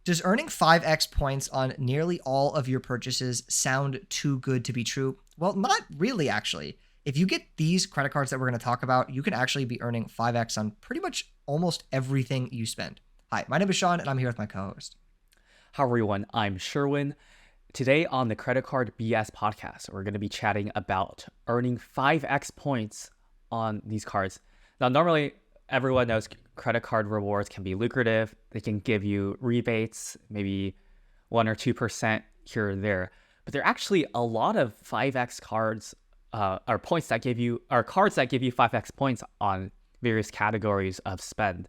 Does earning 5x points on nearly all of your purchases sound too good to be true? Well, not really, actually. If you get these credit cards that we're going to talk about, you can actually be earning 5x on pretty much almost everything you spend. Hi, my name is Sean, and I'm here with my co-host. Hi, everyone. I'm Sherwin. Today on the Credit Card BS podcast, we're going to be chatting about earning 5x points on these cards. Now, normally, everyone knows credit card rewards can be lucrative. They can give you rebates, maybe 1 or 2% here or there. But there are actually a lot of 5x cards or points that give you, or cards that give you 5x points on various categories of spend.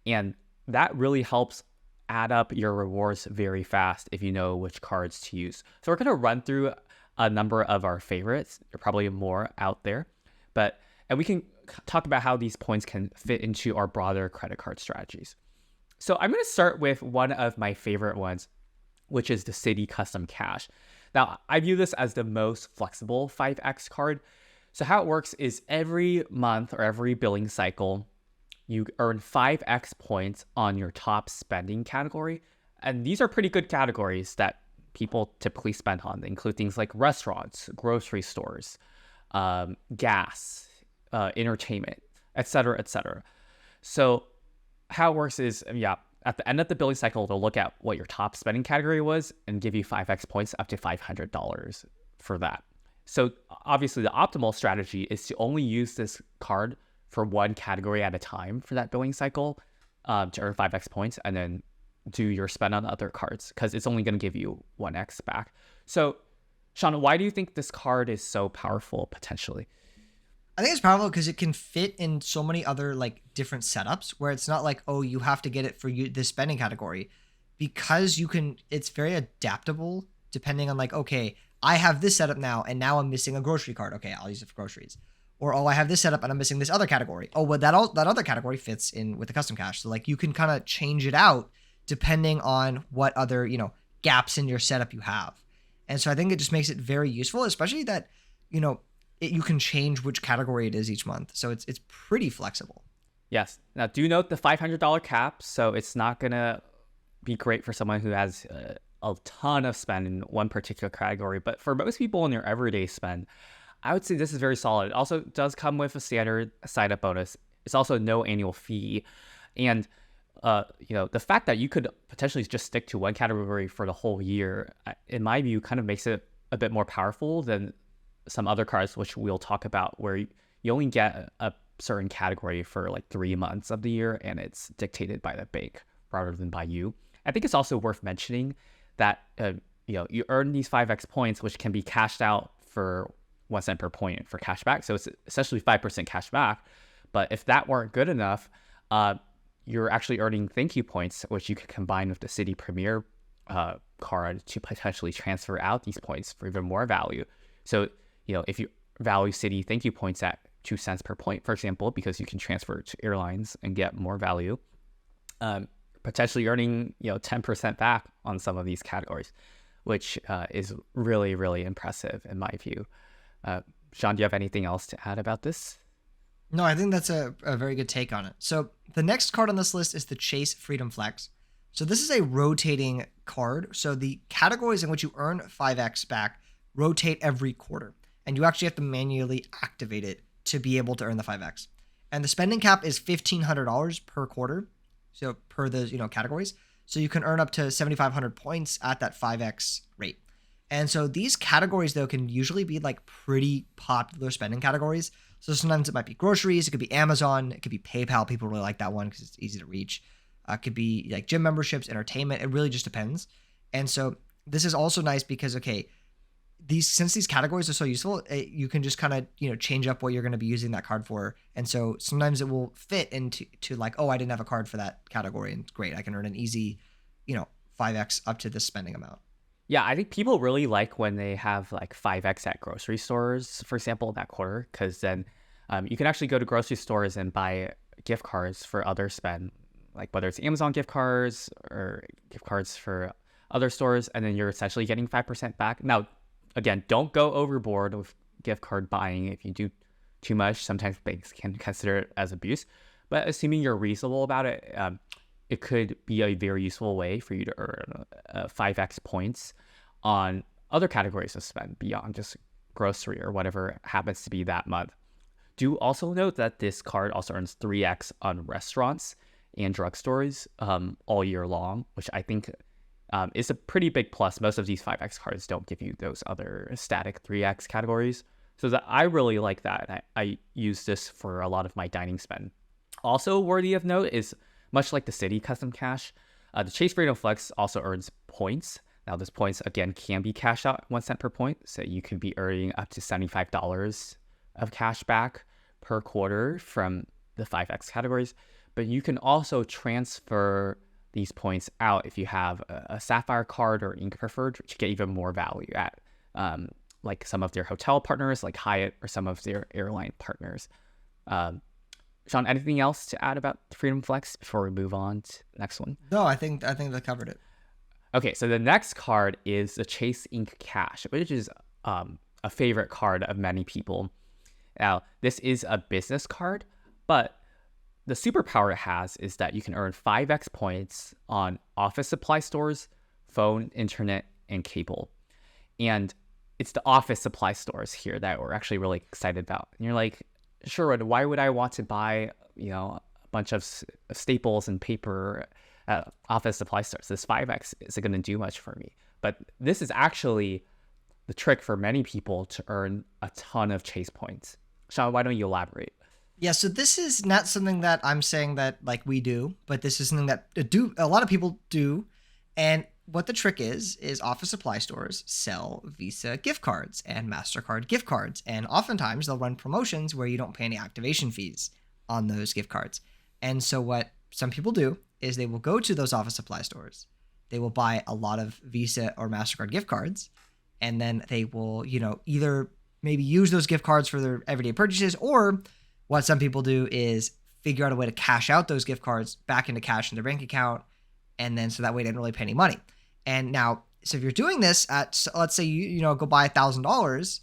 And that really helps add up your rewards very fast if you know which cards to use. So we're going to run through a number of our favorites. There are probably more out there, and we can talk about how these points can fit into our broader credit card strategies. So I'm going to start with one of my favorite ones, which is the Citi Custom Cash. Now, I view this as the most flexible 5x card. So how it works is every month or every billing cycle, you earn 5x points on your top spending category. And these are pretty good categories that people typically spend on. They include things like restaurants, grocery stores, gas, entertainment, et cetera, et cetera. So how it works is, at the end of the billing cycle, they'll look at what your top spending category was and give you 5x points up to $500 for that. So obviously the optimal strategy is to only use this card for one category at a time for that billing cycle to earn 5x points, and then do your spend on other cards because it's only going to give you 1x back. So Sean, why do you think this card is so powerful potentially? I think it's powerful because it can fit in so many other like different setups where it's not like, oh, you have to get it for this spending category, because it's very adaptable depending on like, okay, I have this setup now and now I'm missing a grocery card. Okay, I'll use it for groceries. Or, oh, I have this setup and I'm missing this other category. Oh, well, that other category fits in with the custom cash. So like you can kind of change it out depending on what other, gaps in your setup you have. And so I think it just makes it very useful, especially that, you can change which category it is each month. So it's pretty flexible. Yes. Now, do note the $500 cap. So it's not going to be great for someone who has a ton of spend in one particular category. But for most people in their everyday spend, I would say this is very solid. It also does come with a standard sign-up bonus. It's also no annual fee. And, the fact that you could potentially just stick to one category for the whole year, in my view, kind of makes it a bit more powerful than some other cards, which we'll talk about, where you only get a certain category for like 3 months of the year, and it's dictated by the bank rather than by you. I think it's also worth mentioning that, you earn these 5x points, which can be cashed out for 1 cent per point for cash back. So it's essentially 5% cash back. But if that weren't good enough, you're actually earning thank you points, which you could combine with the Citi Premier card to potentially transfer out these points for even more value. So, if you value Citi thank you points at 2 cents per point, for example, because you can transfer to airlines and get more value, potentially earning, 10% back on some of these categories, which is really, really impressive in my view. Sean, do you have anything else to add about this? No, I think that's a very good take on it. So the next card on this list is the Chase Freedom Flex. So this is a rotating card. So the categories in which you earn 5x back rotate every quarter, and you actually have to manually activate it to be able to earn the 5x. And the spending cap is $1,500 per quarter. So per those, categories. So you can earn up to 7,500 points at that 5x rate. And so these categories, though, can usually be like pretty popular spending categories. So sometimes it might be groceries, it could be Amazon, it could be PayPal. People really like that one because it's easy to reach. It could be like gym memberships, entertainment. It really just depends. And so this is also nice because, okay, since these categories are so useful, you can just kind of, change up what you're going to be using that card for. And so sometimes it will fit into like, oh, I didn't have a card for that category, and great, I can earn an easy, 5x up to this spending amount. Yeah, I think people really like when they have like 5x at grocery stores, for example, that quarter, because then you can actually go to grocery stores and buy gift cards for other spend, like whether it's Amazon gift cards or gift cards for other stores, and then you're essentially getting 5% back. Now, again, don't go overboard with gift card buying. If you do too much, sometimes banks can consider it as abuse. But assuming you're reasonable about it, it could be a very useful way for you to earn 5x points on other categories of spend beyond just grocery or whatever happens to be that month. Do also note that this card also earns 3x on restaurants and drugstores all year long, which I think is a pretty big plus. Most of these 5x cards don't give you those other static 3x categories. So that I really like that. I use this for a lot of my dining spend. Also worthy of note is, much like the Citi Custom Cash, the Chase Freedom Flex also earns points. Now, those points, again, can be cashed out 1 cent per point. So you could be earning up to $75 of cash back per quarter from the 5x categories. But you can also transfer these points out if you have a Sapphire card or Ink Preferred, which get even more value at like some of their hotel partners like Hyatt or some of their airline partners. Sean, anything else to add about Freedom Flex before we move on to the next one? No, I think that covered it. Okay, so the next card is the Chase Ink Cash, which is a favorite card of many people. Now, this is a business card, but the superpower it has is that you can earn 5x points on office supply stores, phone, internet, and cable. And it's the office supply stores here that we're actually really excited about. And you're like, Sherwood, why would I want to buy, a bunch of staples and paper at office supply stores? This 5x isn't going to do much for me. But this is actually the trick for many people to earn a ton of Chase points. Sean, why don't you elaborate? Yeah, so this is not something that I'm saying that like we do, but this is something that a lot of people do. And what the trick is office supply stores sell Visa gift cards and MasterCard gift cards. And oftentimes they'll run promotions where you don't pay any activation fees on those gift cards. And so what some people do is they will go to those office supply stores. They will buy a lot of Visa or MasterCard gift cards. And then they will, either maybe use those gift cards for their everyday purchases, or what some people do is figure out a way to cash out those gift cards back into cash in their bank account. And then so that way they don't really pay any money. And now, so if you're doing this at, let's say you go buy $1,000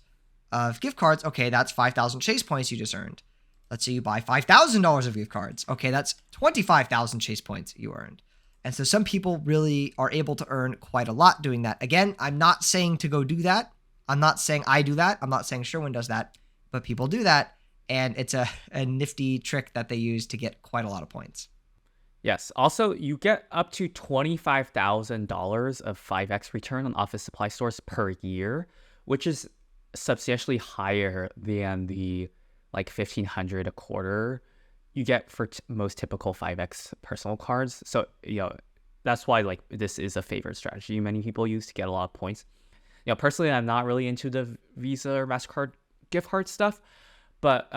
of gift cards, okay, that's 5,000 Chase points you just earned. Let's say you buy $5,000 of gift cards, okay, that's 25,000 Chase points you earned. And so some people really are able to earn quite a lot doing that. Again, I'm not saying to go do that. I'm not saying I do that. I'm not saying Sherwin does that, but people do that. And it's a nifty trick that they use to get quite a lot of points. Yes. Also, you get up to $25,000 of 5x return on office supply stores per year, which is substantially higher than the like $1,500 a quarter you get for most typical 5x personal cards. So, that's why like this is a favorite strategy many people use to get a lot of points. Personally, I'm not really into the Visa or MasterCard gift card stuff, but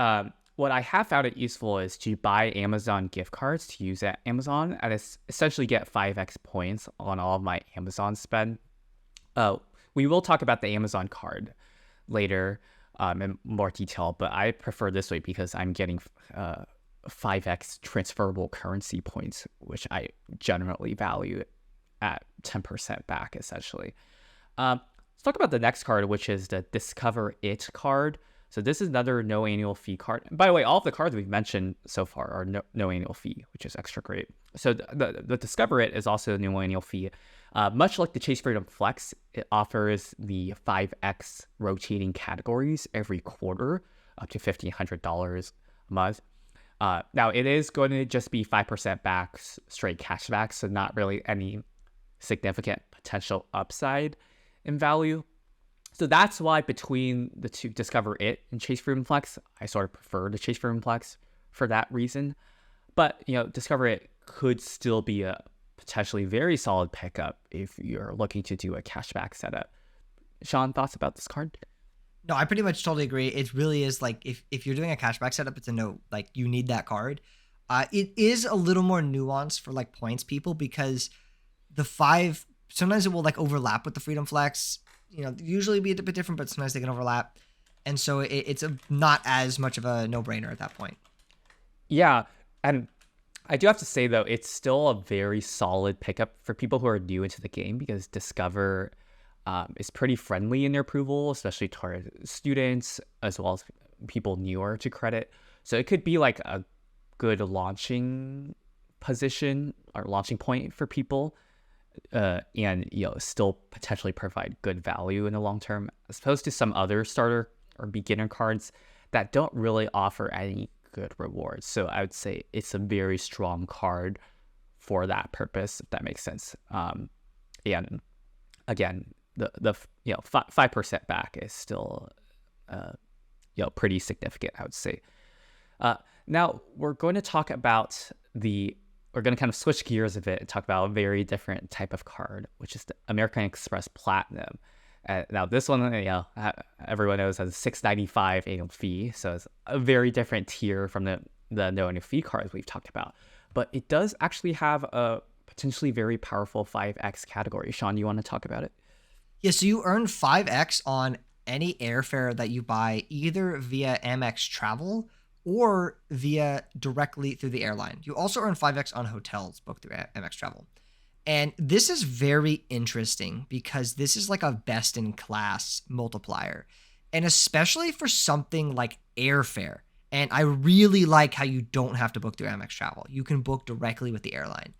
what I have found it useful is to buy Amazon gift cards to use at Amazon and essentially get 5x points on all of my Amazon spend. We will talk about the Amazon card later in more detail, but I prefer this way because I'm getting 5x transferable currency points, which I generally value at 10% back, essentially. Let's talk about the next card, which is the Discover It card. So this is another no annual fee card. And by the way, all of the cards we've mentioned so far are no annual fee, which is extra great. So the Discover It is also a no annual fee. Much like the Chase Freedom Flex, it offers the 5x rotating categories every quarter, up to $1,500 a month. Now, it is going to just be 5% back, straight cash back, so not really any significant potential upside in value. So that's why between the two, Discover It and Chase Freedom Flex, I sort of prefer the Chase Freedom Flex for that reason. But, Discover It could still be a potentially very solid pickup if you're looking to do a cashback setup. Sean, thoughts about this card? No, I pretty much totally agree. It really is like if you're doing a cashback setup, it's a no, like you need that card. It is a little more nuanced for like points people because sometimes it will like overlap with the Freedom Flex. Usually be a bit different, but sometimes they can overlap. And so it's not as much of a no-brainer at that point. Yeah, and I do have to say, though, it's still a very solid pickup for people who are new into the game because Discover is pretty friendly in their approval, especially toward students as well as people newer to credit. So it could be like a good launching position or launching point for people, and still potentially provide good value in the long term, as opposed to some other starter or beginner cards that don't really offer any good rewards. So I would say it's a very strong card for that purpose, if that makes sense. And again, the 5% back is still pretty significant, I would say. Now we're going to talk about we're going to kind of switch gears a bit and talk about a very different type of card, which is the American Express Platinum. Now this one, everyone knows has a $6.95 annual fee, so it's a very different tier from the no annual fee cards we've talked about. But it does actually have a potentially very powerful 5x category. Sean, you want to talk about it? Yeah, so you earn 5x on any airfare that you buy either via Amex Travel or via directly through the airline. You also earn 5x on hotels booked through Amex Travel. And this is very interesting because this is like a best-in-class multiplier, and especially for something like airfare. And I really like how you don't have to book through Amex Travel. You can book directly with the airline.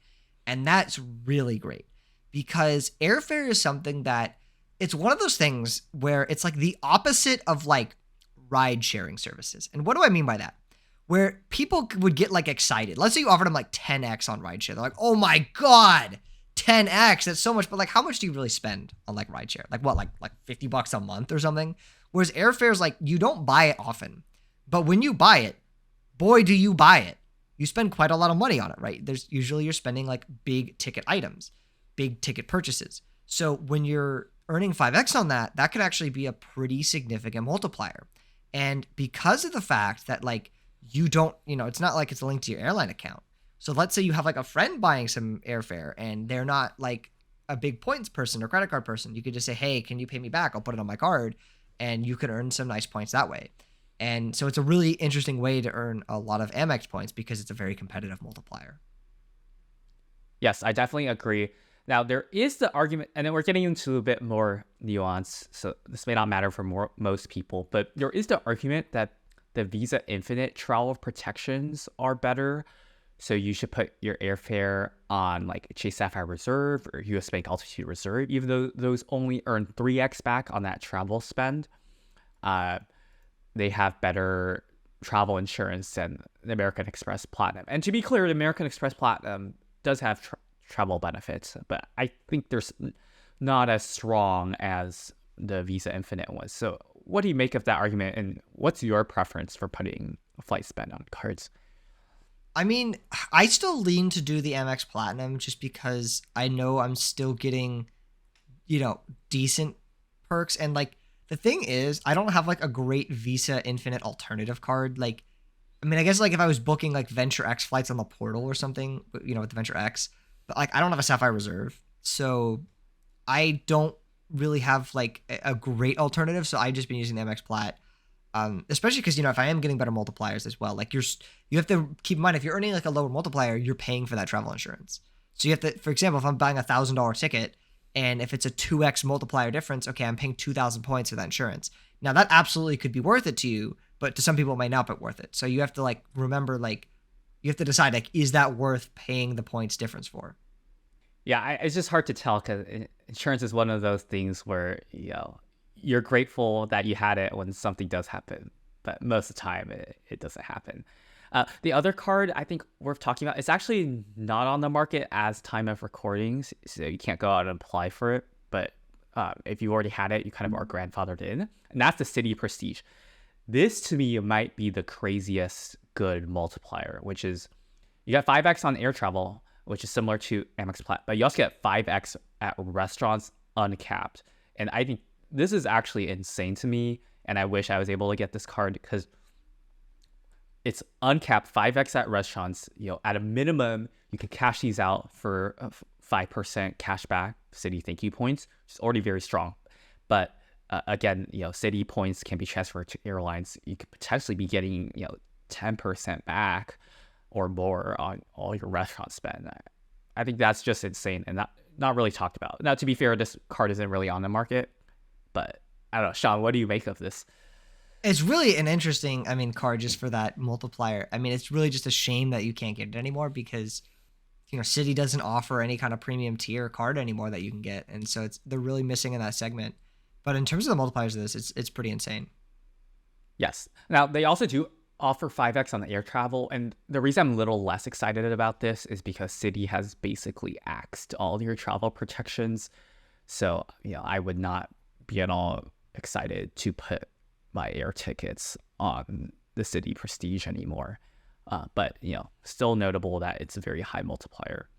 And that's really great because airfare is something that it's one of those things where it's like the opposite of like ride sharing services. And what do I mean by that? Where people would get like excited. Let's say you offered them like 10x on rideshare. They're like, oh my God, 10x, that's so much. But like, how much do you really spend on like rideshare? Like what, like $50 a month or something? Whereas airfare is like, you don't buy it often, but when you buy it, boy, do you buy it. You spend quite a lot of money on it, right? There's usually you're spending like big ticket items, big ticket purchases. So when you're earning 5x on that, that could actually be a pretty significant multiplier. And because of the fact that like you don't, it's not like it's linked to your airline account. So let's say you have like a friend buying some airfare and they're not like a big points person or credit card person. You could just say, hey, can you pay me back? I'll put it on my card. And you could earn some nice points that way. And so it's a really interesting way to earn a lot of Amex points because it's a very competitive multiplier. Yes, I definitely agree. Now, there is the argument, and then we're getting into a bit more nuance, so this may not matter for most people, but there is the argument that the Visa Infinite travel protections are better. So you should put your airfare on like Chase Sapphire Reserve or US Bank Altitude Reserve, even though those only earn 3x back on that travel spend. They have better travel insurance than the American Express Platinum. And to be clear, the American Express Platinum does have travel benefits, but I think there's not as strong as the Visa Infinite was. So what do you make of that argument, and what's your preference for putting flight spend on cards? I mean, I still lean to do the Amex Platinum just because I know I'm still getting, decent perks. And like, the thing is, I don't have like a great Visa Infinite alternative card. Like, I mean, I guess like if I was booking like Venture X flights on the portal or something, with the Venture X, but like I don't have a Sapphire Reserve. So I don't really have like a great alternative. So I've just been using the Amex Plat. Especially because, if I am getting better multipliers as well, like you have to keep in mind, if you're earning like a lower multiplier, you're paying for that travel insurance. So you have to, for example, if I'm buying $1,000 ticket and if it's a 2x multiplier difference, okay, I'm paying 2,000 points for that insurance. Now that absolutely could be worth it to you, but to some people it might not be worth it. So you have to like, remember, like you have to decide, like, is that worth paying the points difference for? Yeah, it's just hard to tell because insurance is one of those things where, you're grateful that you had it when something does happen, but most of the time it doesn't happen. The other card I think worth talking about, it's actually not on the market as time of recordings, so you can't go out and apply for it, but if you already had it, you kind of are grandfathered in, and that's the Citi Prestige. This to me might be the craziest good multiplier, which is you got 5x on air travel, which is similar to Amex Plat, but you also get 5x at restaurants uncapped. And I think this is actually insane to me, and I wish I was able to get this card because it's uncapped 5x at restaurants. At a minimum, you can cash these out for 5% cash back, Citi thank you points, which is already very strong. But again, Citi points can be transferred to airlines. You could potentially be getting 10% back or more on all your restaurant spend. I think that's just insane and not really talked about. Now, to be fair, this card isn't really on the market. But I don't know, Sean, what do you make of this? It's really an interesting, card just for that multiplier. I mean, it's really just a shame that you can't get it anymore because Citi doesn't offer any kind of premium tier card anymore that you can get, and so they're really missing in that segment. But in terms of the multipliers of this, it's pretty insane. Yes. Now, they also do offer 5x on the air travel. And the reason I'm a little less excited about this is because Citi has basically axed all your travel protections. So, I would not be at all excited to put my air tickets on the Citi Prestige anymore. But, still notable that it's a very high multiplier.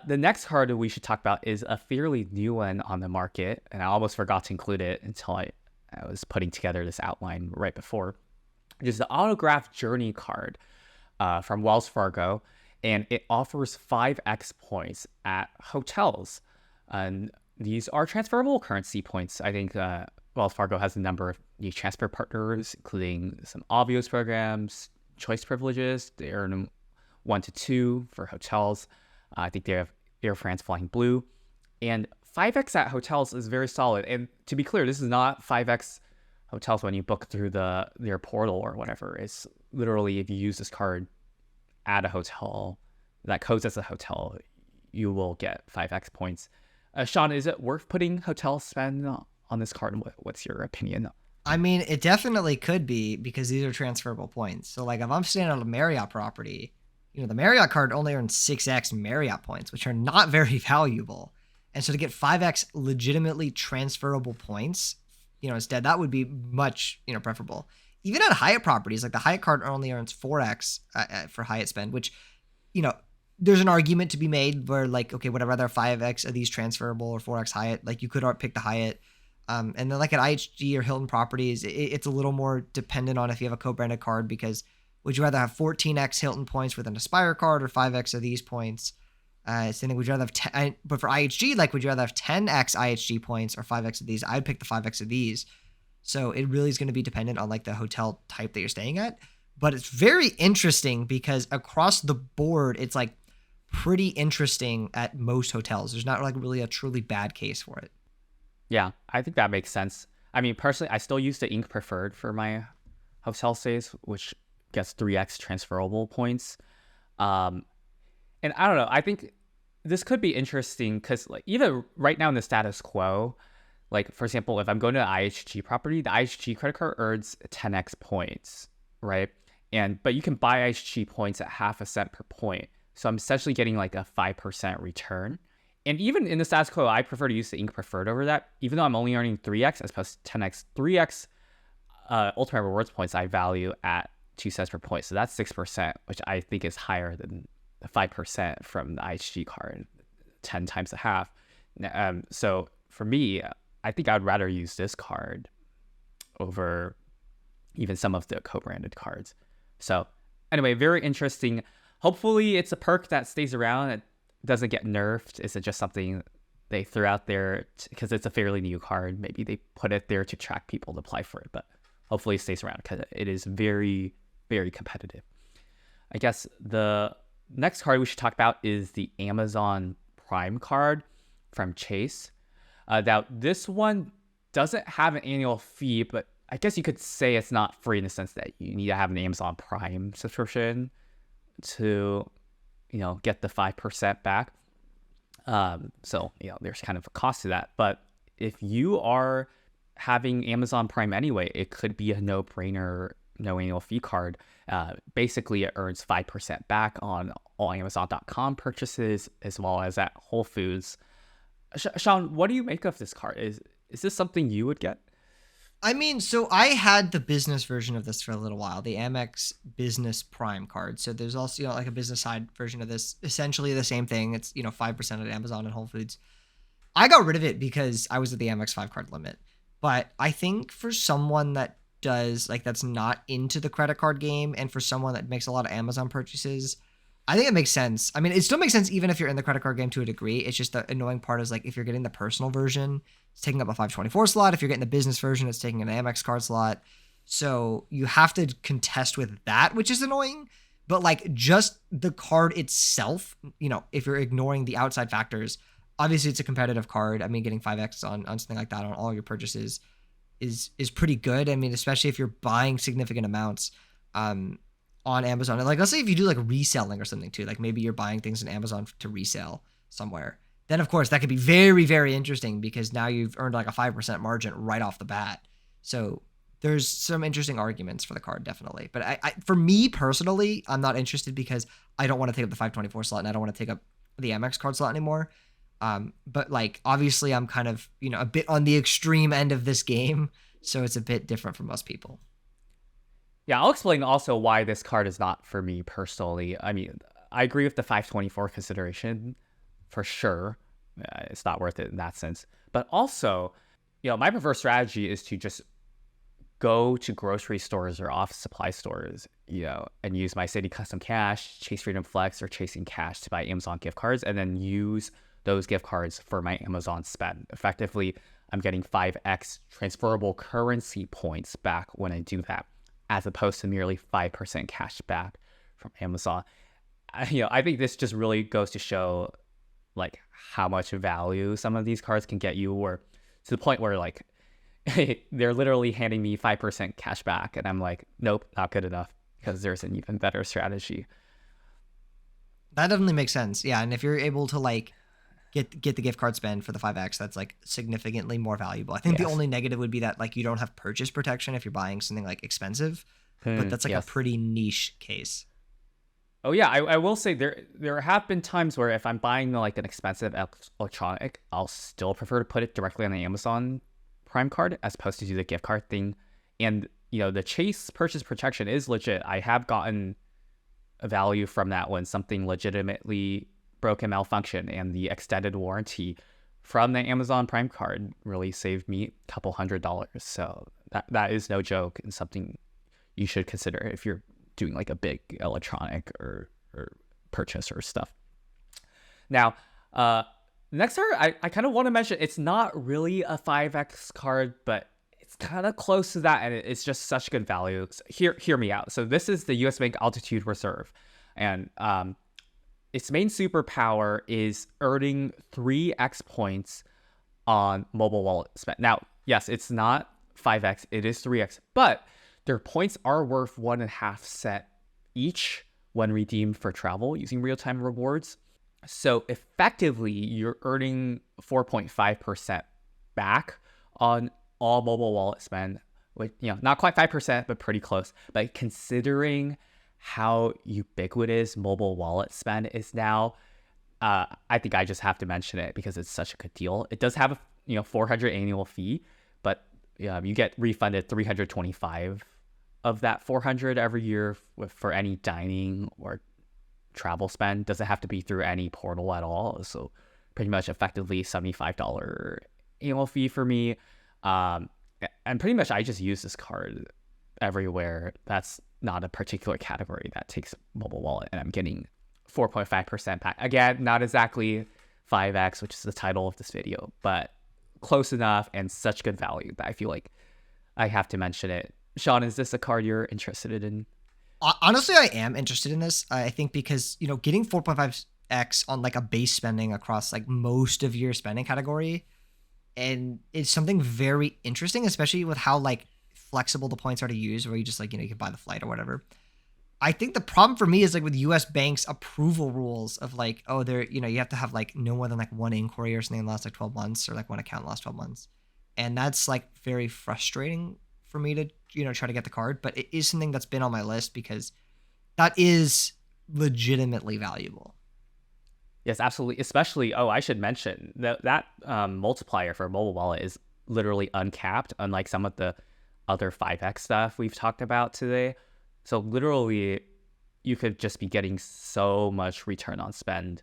The next card we should talk about is a fairly new one on the market. And I almost forgot to include it until I was putting together this outline right before. It is the Autograph Journey card from Wells Fargo, and it offers 5x points at hotels. And these are transferable currency points. I think Wells Fargo has a number of new transfer partners, including some obvious programs, choice privileges. They earn 1 to 2 for hotels. I think they have Air France Flying Blue. And 5x at hotels is very solid. And to be clear, this is not 5x hotels when you book through their portal or whatever. It's literally if you use this card at a hotel that codes as a hotel, you will get 5x points. Sean, is it worth putting hotel spend on this card? What's your opinion? I mean, it definitely could be because these are transferable points. So like if I'm staying on a Marriott property, the Marriott card only earns 6x Marriott points, which are not very valuable. And so to get 5x legitimately transferable points, instead, that would be much, preferable. Even at Hyatt properties, like the Hyatt card only earns 4x for Hyatt spend, which, there's an argument to be made where like, okay, would I rather 5x of these transferable or 4x Hyatt? Like you could pick the Hyatt. And then like at IHG or Hilton properties, it's a little more dependent on if you have a co-branded card, because would you rather have 14x Hilton points with an Aspire card or 5x of these points? So would you rather have 10, but for IHG, like, would you rather have 10x IHG points or 5x of these? I'd pick the 5x of these. So it really is going to be dependent on like the hotel type that you're staying at. But it's very interesting because across the board, it's like pretty interesting at most hotels. There's not like really a truly bad case for it. Yeah, I think that makes sense. I mean, personally, I still use the Ink Preferred for my hotel stays, which gets 3x transferable points. And I don't know, I think this could be interesting because like even right now in the status quo, like for example, if I'm going to an IHG property, the IHG credit card earns 10x points, right? But you can buy IHG points at half a cent per point. So I'm essentially getting like a 5% return. And even in the status quo, I prefer to use the Ink Preferred over that, even though I'm only earning 3x as opposed to 10x. 3x Ultimate Rewards points I value at 2 cents per point. So that's 6%, which I think is higher than 5% from the IHG card, 10 times a half. So for me, I think I'd rather use this card over even some of the co-branded cards. So anyway, very interesting. Hopefully it's a perk that stays around. It doesn't get nerfed. Is it just something they threw out there because it's a fairly new card? Maybe they put it there to attract people to apply for it, but hopefully it stays around because it is very, very competitive. I guess the next card we should talk about is the Amazon Prime card from Chase. Now, this one doesn't have an annual fee, but I guess you could say it's not free in the sense that you need to have an Amazon Prime subscription to, get the 5% back. So, there's kind of a cost to that. But if you are having Amazon Prime anyway, it could be a no-brainer, no annual fee card. Basically, it earns 5% back on all Amazon.com purchases as well as at Whole Foods. Sean, what do you make of this card? Is this something you would get? I mean, so I had the business version of this for a little while, the Amex Business Prime card. So there's also like a business side version of this, essentially the same thing. It's 5% at Amazon and Whole Foods. I got rid of it because I was at the Amex 5 card limit. But I think for someone that does like that's not into the credit card game, and for someone that makes a lot of Amazon purchases, I think it makes sense. I mean, it still makes sense even if you're in the credit card game to a degree. It's just the annoying part is like if you're getting the personal version, it's taking up a 524 slot. If you're getting the business version, it's taking an Amex card slot. So you have to contest with that, which is annoying. But like just the card itself, if you're ignoring the outside factors, obviously it's a competitive card. I mean, getting 5x on something like that on all your purchases is pretty good. I mean, especially if you're buying significant amounts. on Amazon. And like, let's say if you do like reselling or something too, like maybe you're buying things on Amazon to resell somewhere, then of course that could be very, very interesting because now you've earned like a 5% margin right off the bat. So there's some interesting arguments for the card, definitely. But for me personally, I'm not interested because I don't want to take up the 524 slot and I don't want to take up the Amex card slot anymore. But like, obviously I'm kind of, a bit on the extreme end of this game. So it's a bit different for most people. Yeah, I'll explain also why this card is not for me personally. I mean, I agree with the 524 consideration for sure. It's not worth it in that sense. But also, my preferred strategy is to just go to grocery stores or office supply stores, and use my Citi Custom Cash, Chase Freedom Flex, or Chasing Cash to buy Amazon gift cards, and then use those gift cards for my Amazon spend. Effectively, I'm getting 5x transferable currency points back when I do that, as opposed to merely 5% cash back from Amazon. I think this just really goes to show like how much value some of these cards can get you, or to the point where like they're literally handing me 5% cash back and I'm like, nope, not good enough, because there's an even better strategy. That definitely makes sense. Yeah. And if you're able to like get the gift card spend for the 5x, that's like significantly more valuable. I think the only negative would be that like you don't have purchase protection if you're buying something like expensive, but that's like a pretty niche case. Oh yeah, I will say there have been times where if I'm buying like an expensive electronic, I'll still prefer to put it directly on the Amazon Prime card as opposed to do the gift card thing. And the Chase purchase protection is legit. I have gotten a value from that when something legitimately broke and malfunction, and the extended warranty from the Amazon Prime card really saved me a couple $100. So that is no joke, and something you should consider if you're doing like a big electronic or purchase or stuff. Now, next card I kind of want to mention, it's not really a 5x card, but it's kind of close to that, and it's just such good value. So hear me out. So this is the US Bank Altitude Reserve, and its main superpower is earning 3x points on mobile wallet spend. Now, yes, it's not 5x, it is 3x, but their points are worth 1.5 cent each when redeemed for travel using real-time rewards. So effectively, you're earning 4.5% back on all mobile wallet spend, which, not quite 5%, but pretty close. But considering how ubiquitous mobile wallet spend is now, I think I just have to mention it because it's such a good deal. It does have a $400 annual fee, but you get refunded $325 of that $400 every year for any dining or travel spend. Doesn't have to be through any portal at all. So pretty much effectively $75 annual fee for me. And pretty much I just use this card everywhere. That's not a particular category that takes mobile wallet, and I'm getting 4.5% back. Again, not exactly 5x, which is the title of this video, but close enough and such good value that I feel like I have to mention it. Sean, is this a card you're interested in? Honestly, I am interested in this. I think because, getting 4.5x on like a base spending across like most of your spending category, and it's something very interesting, especially with how like flexible the points are to use, where you just like, you can buy the flight or whatever. I think the problem for me is like with US banks approval rules of like, oh, they're, you have to have like no more than like one inquiry or something in the last like 12 months, or like one account in the last 12 months. And that's like very frustrating for me to, try to get the card, but it is something that's been on my list because that is legitimately valuable. Yes, absolutely. Especially, I should mention that multiplier for a mobile wallet is literally uncapped, unlike some of the other 5x stuff we've talked about today. So literally, you could just be getting so much return on spend,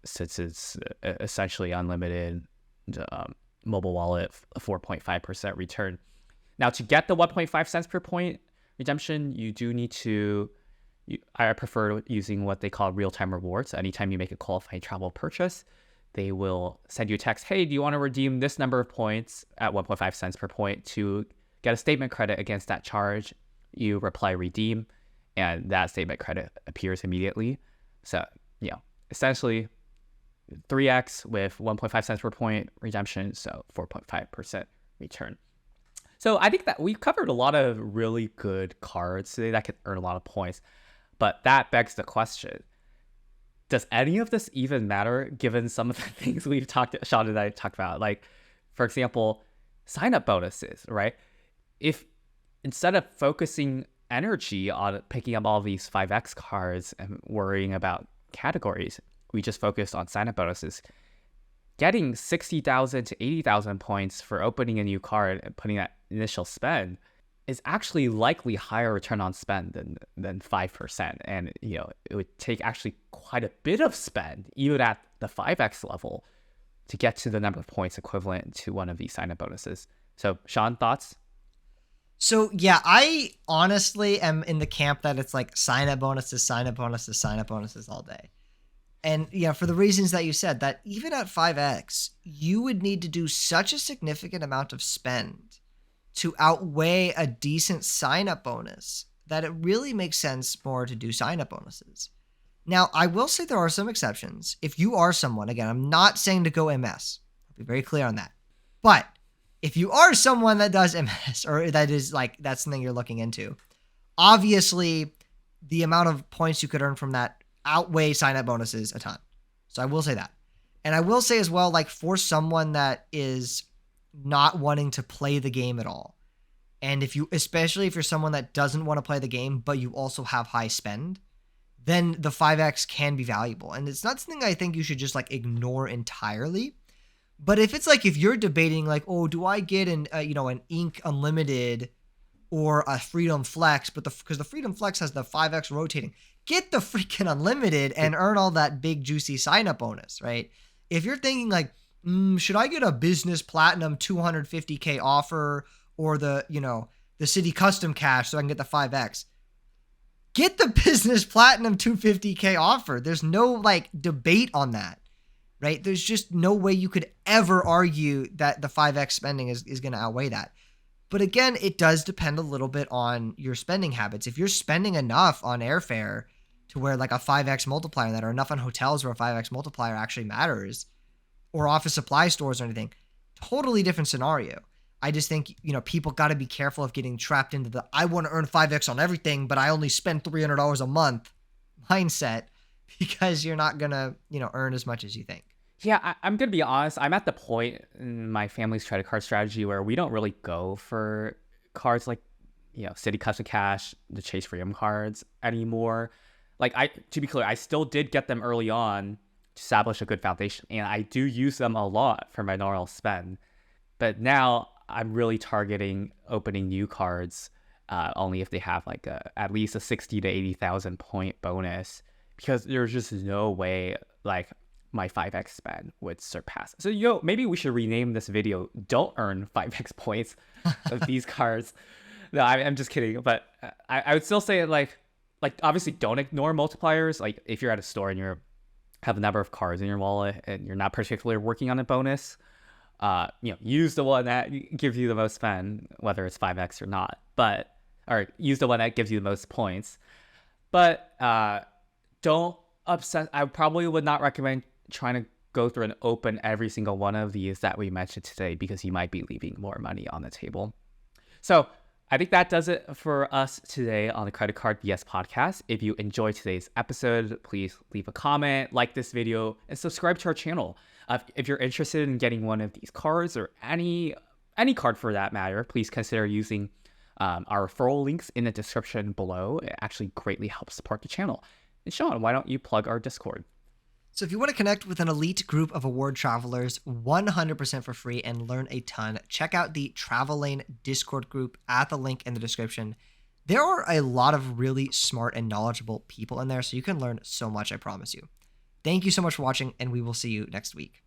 since it's essentially unlimited mobile wallet, 4.5% return. Now, to get the 1.5 cents per point redemption, you do need to, I prefer using what they call real-time rewards. Anytime you make a qualifying travel purchase, they will send you a text, hey, do you want to redeem this number of points at 1.5 cents per point to get a statement credit against that charge? You reply redeem, and that statement credit appears immediately. So, essentially 3x with 1.5 cents per point redemption, so 4.5% return. So I think that we've covered a lot of really good cards today that could earn a lot of points. But that begs the question, does any of this even matter given some of the things Sean and I talked about? Like, for example, sign up bonuses, right? If instead of focusing energy on picking up all these 5x cards and worrying about categories, we just focused on sign up bonuses, getting 60,000 to 80,000 points for opening a new card and putting that initial spend is actually likely higher return on spend than 5%. And, it would take actually quite a bit of spend, even at the 5x level, to get to the number of points equivalent to one of these sign-up bonuses. So, Sean, thoughts? So yeah, I honestly am in the camp that it's like sign up bonuses, sign up bonuses, sign up bonuses all day. And yeah, for the reasons that you said, that even at 5x, you would need to do such a significant amount of spend to outweigh a decent sign up bonus that it really makes sense more to do sign up bonuses. Now, I will say there are some exceptions. If you are someone, again, I'm not saying to go MS. I'll be very clear on that. But if you are someone that does MS, or that is like, that's something you're looking into, obviously the amount of points you could earn from that outweigh sign up bonuses a ton. So I will say that. And I will say as well, like for someone that is not wanting to play the game at all, and especially if you're someone that doesn't want to play the game, but you also have high spend, then the 5x can be valuable. And it's not something I think you should just like ignore entirely. But if it's like, if you're debating like, oh, do I get an Ink Unlimited or a Freedom Flex, but because the Freedom Flex has the 5x rotating, get the freaking Unlimited and earn all that big juicy sign up bonus, right? If you're thinking like, should I get a Business Platinum 250K offer or the Citi Custom Cash so I can get the 5x? Get the Business Platinum 250K offer. There's no like debate on that. Right? There's just no way you could ever argue that the 5x spending is going to outweigh that. But again, it does depend a little bit on your spending habits. If you're spending enough on airfare to where like a 5x multiplier, that, or enough on hotels where a 5x multiplier actually matters, or office supply stores or anything, totally different scenario. I just think, people got to be careful of getting trapped into the, I want to earn 5x on everything, but I only spend $300 a month mindset, because you're not going to, earn as much as you think. Yeah, I'm going to be honest. I'm at the point in my family's credit card strategy where we don't really go for cards like, Citi Custom Cash, the Chase Freedom cards anymore. Like, to be clear, I still did get them early on to establish a good foundation, and I do use them a lot for my normal spend. But now I'm really targeting opening new cards only if they have like at least a 60 to 80,000 point bonus, because there's just no way like my 5x spend would surpass. So, maybe we should rename this video "Don't Earn 5x Points" of these cards. No, I'm just kidding. But I would still say like obviously don't ignore multipliers. Like if you're at a store and you have a number of cards in your wallet and you're not particularly working on a bonus, use the one that gives you the most spend, whether it's 5x or not. Or use the one that gives you the most points. But don't obsess. I probably would not recommend trying to go through and open every single one of these that we mentioned today, because you might be leaving more money on the table. So I think that does it for us today on the Credit Card BS podcast. If you enjoyed today's episode, please leave a comment, like this video, and subscribe to our channel. If you're interested in getting one of these cards, or any card for that matter, please consider using our referral links in the description below. It actually greatly helps support the channel. And Sean, why don't you plug our Discord? So if you want to connect with an elite group of award travelers 100% for free and learn a ton, check out the Travel Lane Discord group at the link in the description. There are a lot of really smart and knowledgeable people in there, so you can learn so much, I promise you. Thank you so much for watching, and we will see you next week.